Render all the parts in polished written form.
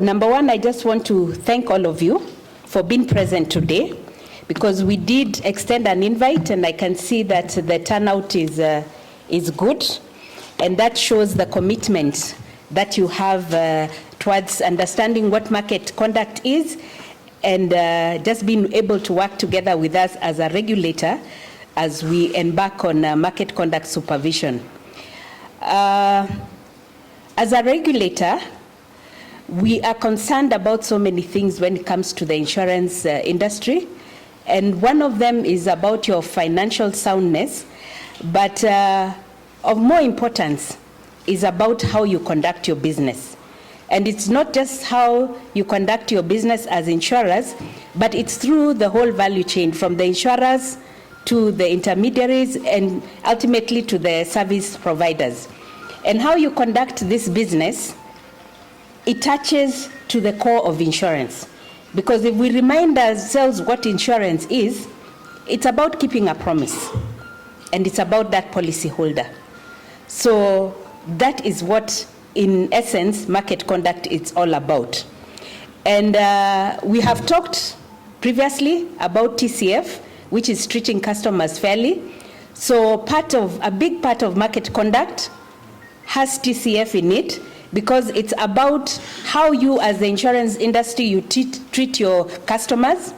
Number one, I just want to thank all of you for being present today, because we did extend an invite and I can see that the turnout is good, and that shows the commitment that you have towards understanding what market conduct is, and just being able to work together with us as a regulator as we embark on market conduct supervision. As a regulator, we are concerned about so many things when it comes to the insurance industry, and one of them is about your financial soundness, but of more importance is about how you conduct your business. And it's not just how you conduct your business as insurers, but it's through the whole value chain, from the insurers to the intermediaries and ultimately to the service providers. And how you conduct this business, it touches to the core of insurance. Because if we remind ourselves what insurance is, it's about keeping a promise, and it's about that policyholder. So that is what, in essence, market conduct is all about. And we have talked previously about TCF, which is treating customers fairly. So a big part of market conduct has TCF in it, because it's about how you, as the insurance industry, you treat your customers,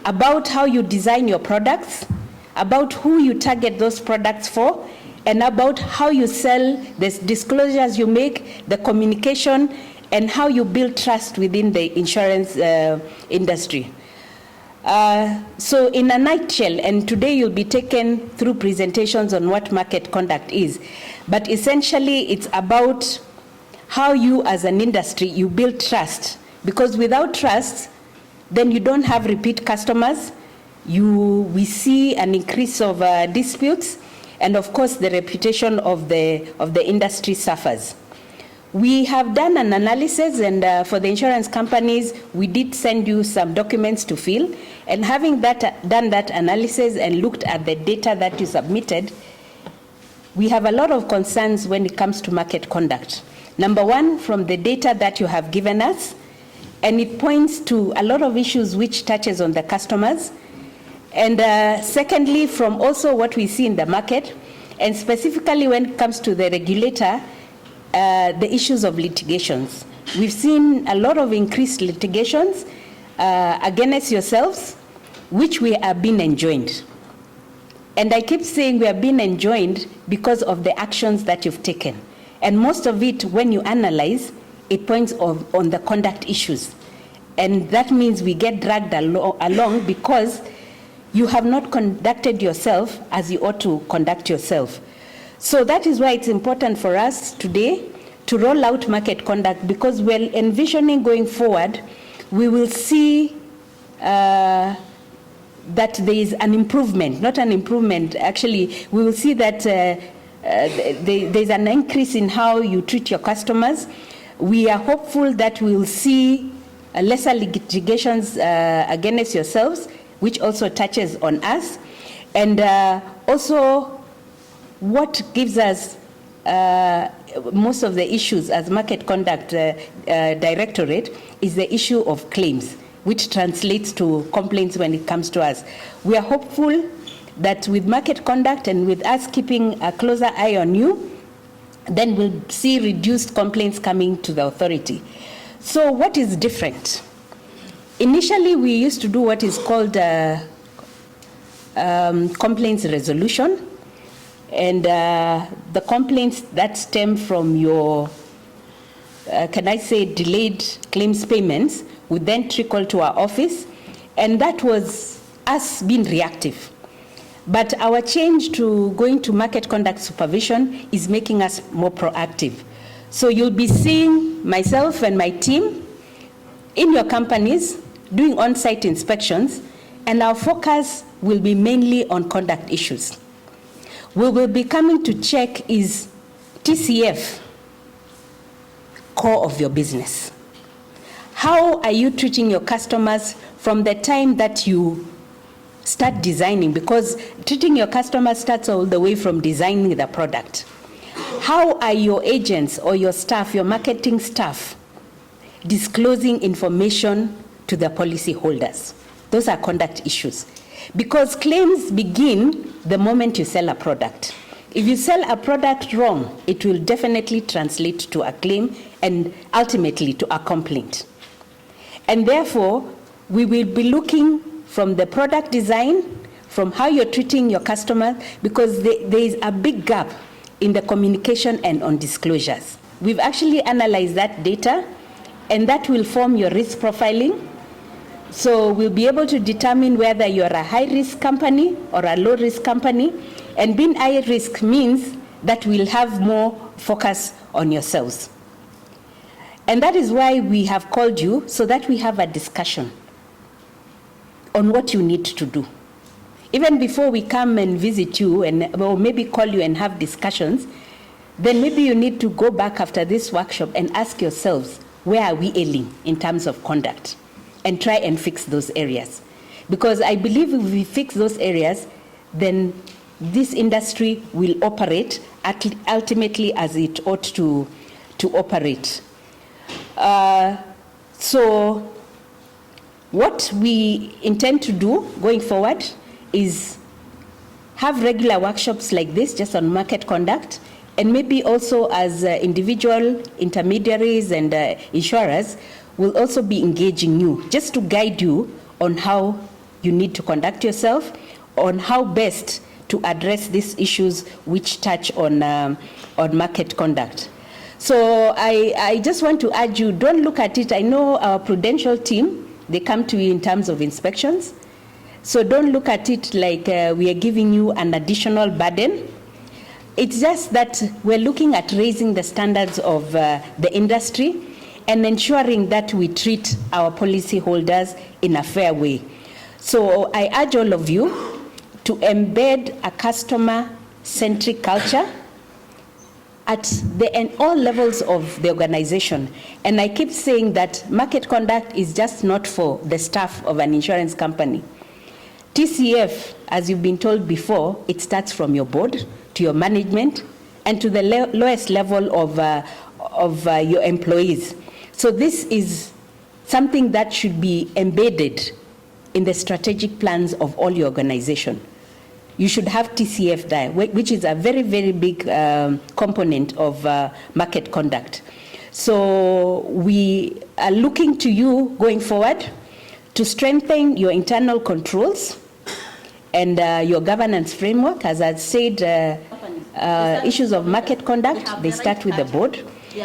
about how you design your products, about who you target those products for, and about how you sell, the disclosures you make, the communication, and how you build trust within the insurance industry. So in a nutshell, and today you'll be taken through presentations on what market conduct is, but essentially it's about how you as an industry, you build trust. Because without trust, then you don't have repeat customers. We see an increase of disputes, and of course the reputation of the industry suffers. We have done an analysis, and for the insurance companies, we did send you some documents to fill. And having done that analysis and looked at the data that you submitted, we have a lot of concerns when it comes to market conduct. Number one, from the data that you have given us, and it points to a lot of issues which touches on the customers. And secondly, from also what we see in the market, and specifically when it comes to the regulator, the issues of litigations. We've seen a lot of increased litigations against yourselves, which we are being enjoined. And I keep saying we are being enjoined because of the actions that you've taken. And most of it, when you analyze, it points on the conduct issues. And that means we get dragged along because you have not conducted yourself as you ought to conduct yourself. So that is why it's important for us today to roll out market conduct, because we're envisioning going forward, we will see that there is an improvement, not an improvement, actually, we will see that there's an increase in how you treat your customers. We are hopeful that we will see lesser litigations against yourselves, which also touches on us. And also, what gives us most of the issues as Market Conduct Directorate is the issue of claims, which translates to complaints when it comes to us. We are hopeful that with market conduct and with us keeping a closer eye on you, then we'll see reduced complaints coming to the authority. So what is different? Initially, we used to do what is called complaints resolution. And the complaints that stem from your, can I say, delayed claims payments would then trickle to our office. And that was us being reactive. But our change to going to market conduct supervision is making us more proactive. So you'll be seeing myself and my team in your companies doing on-site inspections, and our focus will be mainly on conduct issues. We will be coming to check, is TCF core of your business? How are you treating your customers from the time that you start designing? Because treating your customers starts all the way from designing the product. How are your agents or your staff, your marketing staff, disclosing information to the policyholders. Those are conduct issues. Because claims begin the moment you sell a product. If you sell a product wrong, it will definitely translate to a claim and ultimately to a complaint. And therefore, we will be looking from the product design, from how you're treating your customers, because there is a big gap in the communication and on disclosures. We've actually analyzed that data, and that will form your risk profiling. So we'll be able to determine whether you're a high-risk company or a low-risk company. And being high-risk means that we'll have more focus on yourselves. And that is why we have called you, so that we have a discussion on what you need to do. Even before we come and visit you, or maybe call you and have discussions, then maybe you need to go back after this workshop and ask yourselves, where are we ailing in terms of conduct? And try and fix those areas. Because I believe if we fix those areas, then this industry will operate ultimately as it ought to operate. So what we intend to do going forward is have regular workshops like this just on market conduct, and maybe also as individual intermediaries and insurers will also be engaging you just to guide you on how you need to conduct yourself, on how best to address these issues which touch on market conduct. So I just want to urge you, don't look at it. I know our prudential team, they come to you in terms of inspections. So don't look at it like we are giving you an additional burden. It's just that we're looking at raising the standards of the industry and ensuring that we treat our policyholders in a fair way. So I urge all of you to embed a customer-centric culture at all levels of the organization. And I keep saying that market conduct is just not for the staff of an insurance company. TCF, as you've been told before, it starts from your board to your management and to the lowest level of your employees. So this is something that should be embedded in the strategic plans of all your organization. You should have TCF there, which is a very, very big component of market conduct. So we are looking to you going forward to strengthen your internal controls and your governance framework. As I said, issues of market conduct, they start with the board.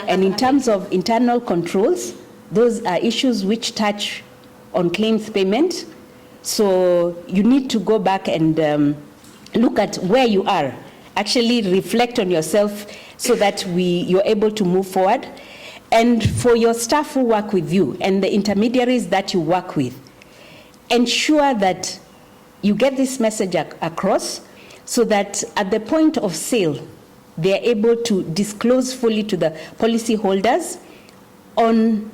And in terms of internal controls, those are issues which touch on claims payment. So you need to go back and look at where you are, actually reflect on yourself so that you're able to move forward. And for your staff who work with you and the intermediaries that you work with, ensure that you get this message across so that at the point of sale, they are able to disclose fully to the policyholders on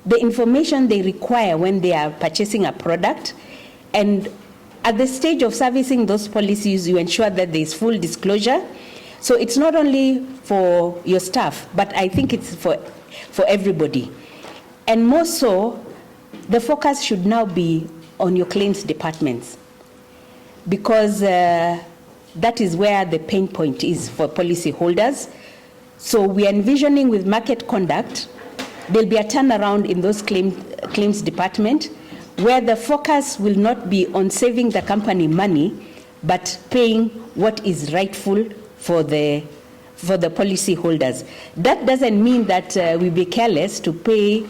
the information they require when they are purchasing a product. And at the stage of servicing those policies, you ensure that there is full disclosure. So it's not only for your staff, but I think it's for everybody. And more so, the focus should now be on your claims departments, because that is where the pain point is for policyholders. So we are envisioning with market conduct, there'll be a turnaround in those claims department, where the focus will not be on saving the company money, but paying what is rightful for the policyholders. That doesn't mean that we be careless to pay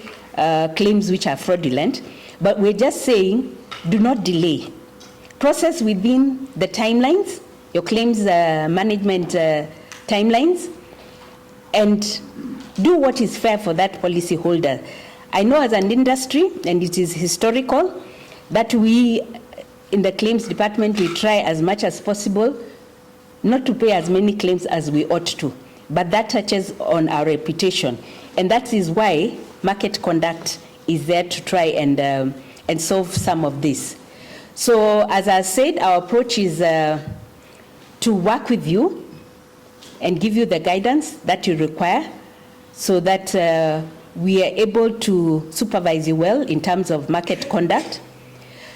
claims which are fraudulent, but we're just saying do not delay. Process within the timelines, your claims management timelines, and do what is fair for that policyholder. I know as an industry, and it is historical, that we in the claims department, we try as much as possible not to pay as many claims as we ought to, but that touches on our reputation. And that is why market conduct is there to try and solve some of this. So as I said, our approach is to work with you and give you the guidance that you require so that we are able to supervise you well in terms of market conduct.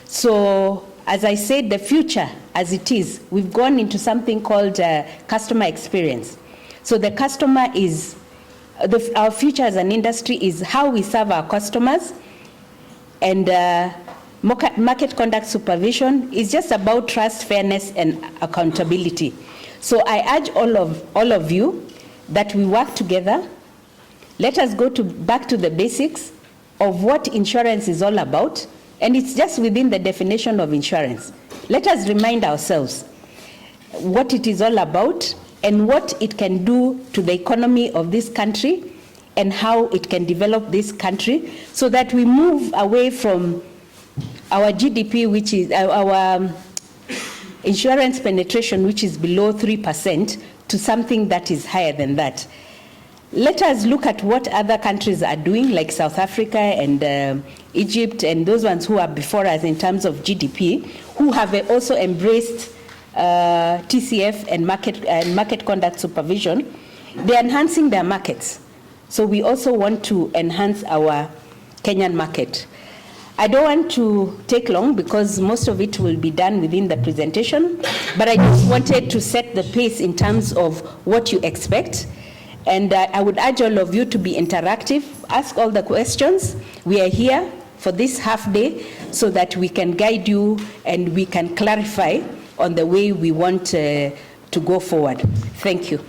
So, as I said, the future as it is, we've gone into something called customer experience. So the customer is, our future as an industry is how we serve our customers, and market conduct supervision is just about trust, fairness, and accountability. So I urge all of you that we work together. Let us go back to the basics of what insurance is all about, and it's just within the definition of insurance. Let us remind ourselves what it is all about and what it can do to the economy of this country and how it can develop this country, so that we move away from our GDP, which is our insurance penetration, which is below 3%, to something that is higher than that. Let us look at what other countries are doing, like South Africa and Egypt, and those ones who are before us in terms of GDP, who have also embraced TCF and market conduct supervision. They're enhancing their markets. So we also want to enhance our Kenyan market. I don't want to take long because most of it will be done within the presentation, but I just wanted to set the pace in terms of what you expect. And I would urge all of you to be interactive, ask all the questions. We are here for this half day so that we can guide you and we can clarify on the way we want to go forward. Thank you.